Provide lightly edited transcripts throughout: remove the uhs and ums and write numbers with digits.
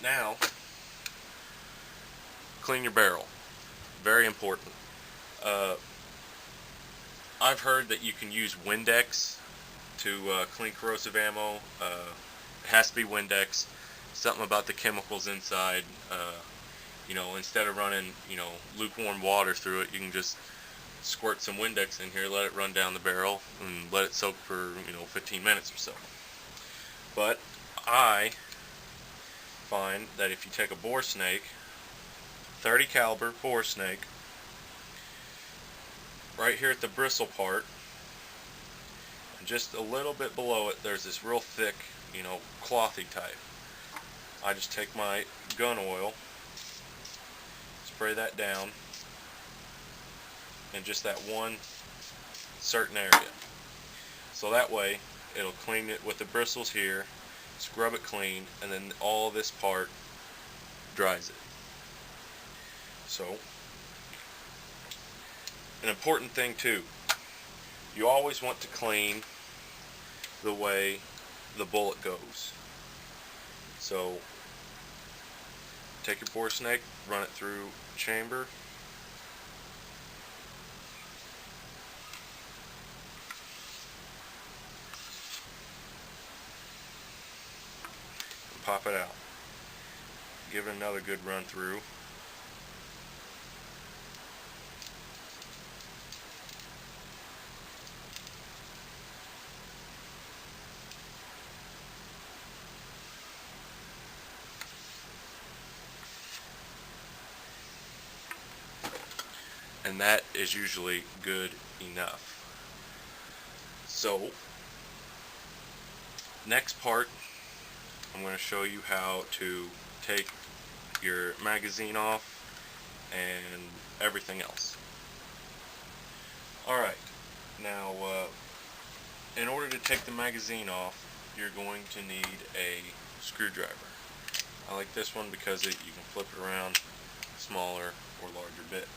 Now, clean your barrel. Very important. Uh, I've heard that you can use Windex to clean corrosive ammo. It has to be Windex. Something about the chemicals inside. Instead of running, lukewarm water through it, you can just squirt some Windex in here, let it run down the barrel, and let it soak for 15 minutes or so. But I find that if you take a bore snake, 30 caliber bore snake, right here at the bristle part, and just a little bit below it, there's this real thick, clothy type. I just take my gun oil, spray that down in just that one certain area. So that way, it'll clean it with the bristles here, scrub it clean, and then all this part dries it. So, an important thing too, you always want to clean the way the bullet goes. So, take your bore snake, run it through chamber, and pop it out. Give it another good run through. And that is usually good enough. So, next part, I'm going to show you how to take your magazine off and everything else. Alright, now in order to take the magazine off, you're going to need a screwdriver. I like this one because you can flip it around smaller or larger bit.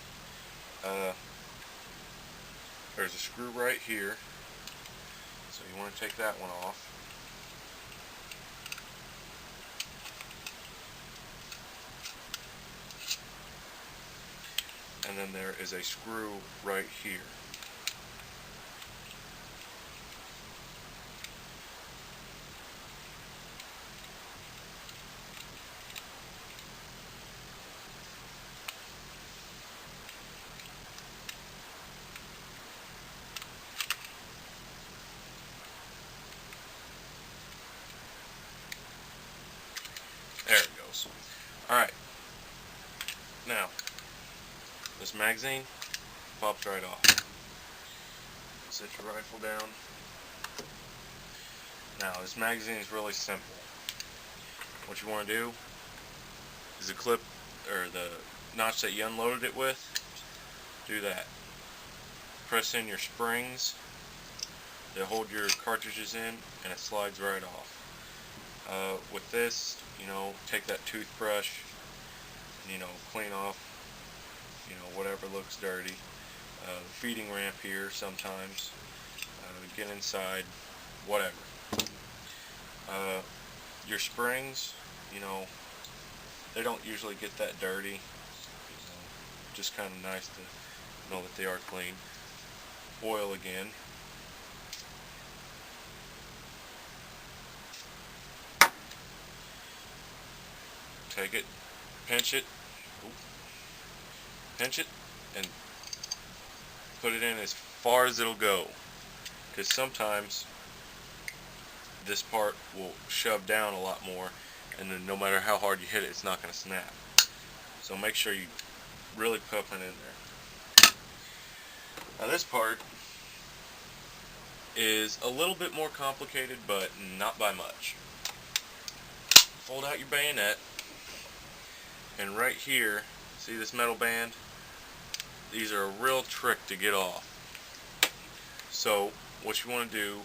There's a screw right here, so you want to take that one off. And then there is a screw right here. There it goes. Alright. Now, this magazine pops right off. Set your rifle down. Now, this magazine is really simple. What you want to do is the clip, or the notch that you unloaded it with, do that. Press in your springs that hold your cartridges in, and it slides right off. With this, take that toothbrush and, clean off, whatever looks dirty. The feeding ramp here sometimes, get inside, whatever. Your springs, they don't usually get that dirty. Just kind of nice to know that they are clean. Oil again. Take it, pinch it, and put it in as far as it'll go. Because sometimes this part will shove down a lot more, and then no matter how hard you hit it, it's not going to snap. So make sure you really pump it in there. Now this part is a little bit more complicated, but not by much. Fold out your bayonet, and right here, see this metal band? These are a real trick to get off. So what you want to do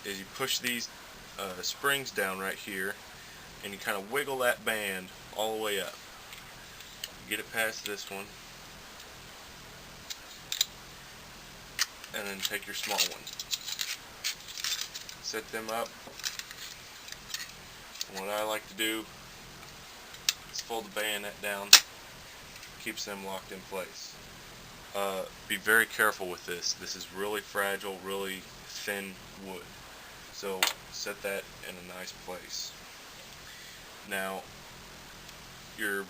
is you push these springs down right here, and you kind of wiggle that band all the way up. Get it past this one, and then take your small one. Set them up. And what I like to do fold the bayonet down, keeps them locked in place. Be very careful with this. This is really fragile, really thin wood. So set that in a nice place. Now, your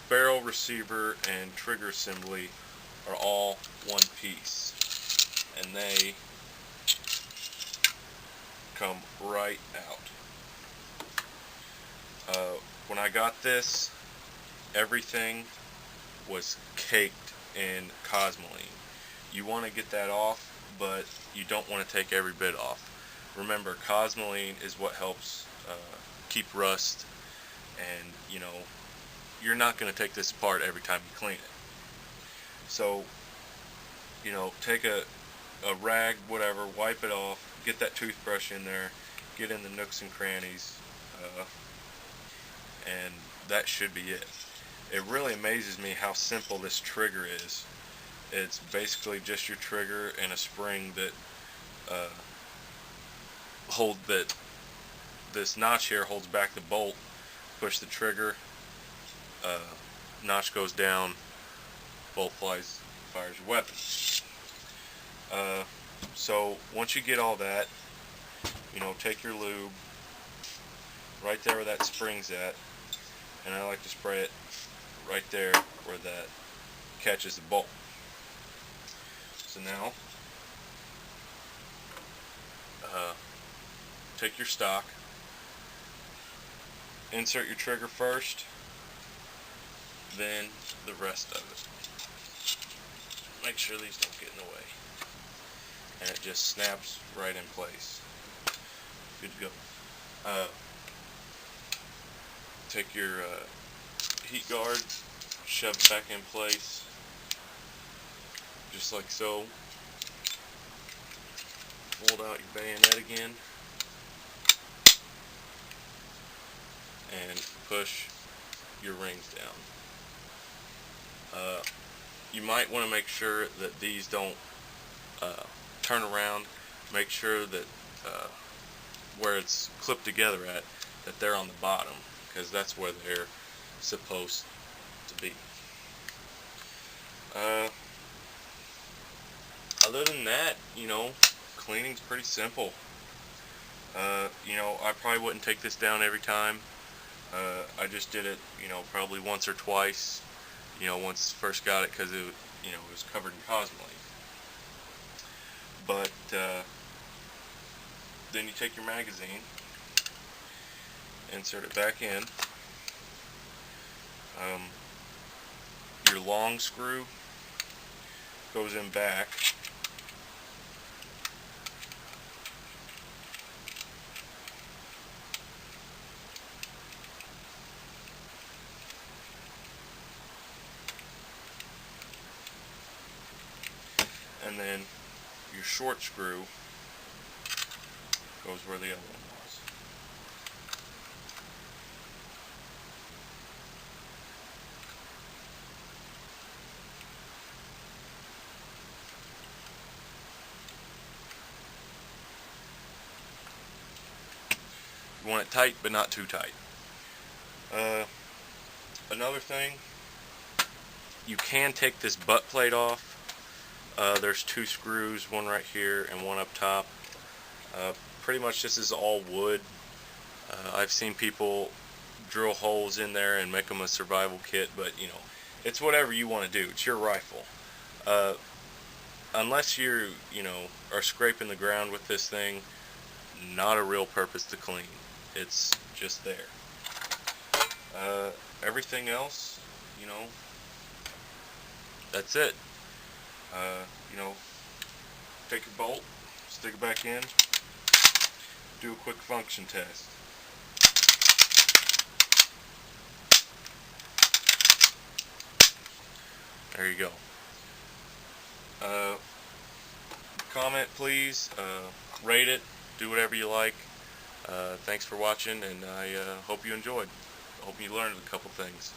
barrel, receiver, and trigger assembly are all one piece, and they come right out. When I got this, everything was caked in cosmoline. You want to get that off, but you don't want to take every bit off. Remember, cosmoline is what helps keep rust, and you know, you're not going to take this apart every time you clean it. So, you know, take a rag, whatever, wipe it off, get that toothbrush in there, get in the nooks and crannies, and that should be it. It really amazes me how simple this trigger is. It's basically just your trigger and a spring that this notch here holds back the bolt. Push the trigger, notch goes down, bolt fires your weapon. So once you get all that, you know, take your lube right there where that spring's at, and I like to spray it right there where that catches the bolt. So now, take your stock, insert your trigger first, then the rest of it. Make sure these don't get in the way. And it just snaps right in place. Good to go. Take your heat guard, shove it back in place, just like so. Fold out your bayonet again, and push your rings down. You might want to make sure that these don't turn around. Make sure that where it's clipped together at, that they're on the bottom, because that's where they're supposed to be. Other than that, you know, cleaning's pretty simple. You know, I probably wouldn't take this down every time. I just did it, you know, probably once or twice. You know, once first got it, because it, you know, it was covered in cosmoline. But then you take your magazine, insert it back in. Your long screw goes in back. And then your short screw goes where the other one was. You want it tight, but not too tight. Another thing, you can take this butt plate off. There's two screws, one right here and one up top. Pretty much this is all wood. I've seen people drill holes in there and make them a survival kit, but you know, it's whatever you want to do. It's your rifle. Unless you know, are scraping the ground with this thing, not a real purpose to clean. It's just there. Everything else, you know, that's it. You know, take your bolt, stick it back in, do a quick function test. There you go. Comment please, rate it, do whatever you like. Thanks for watching, and I hope you enjoyed. I hope you learned a couple things.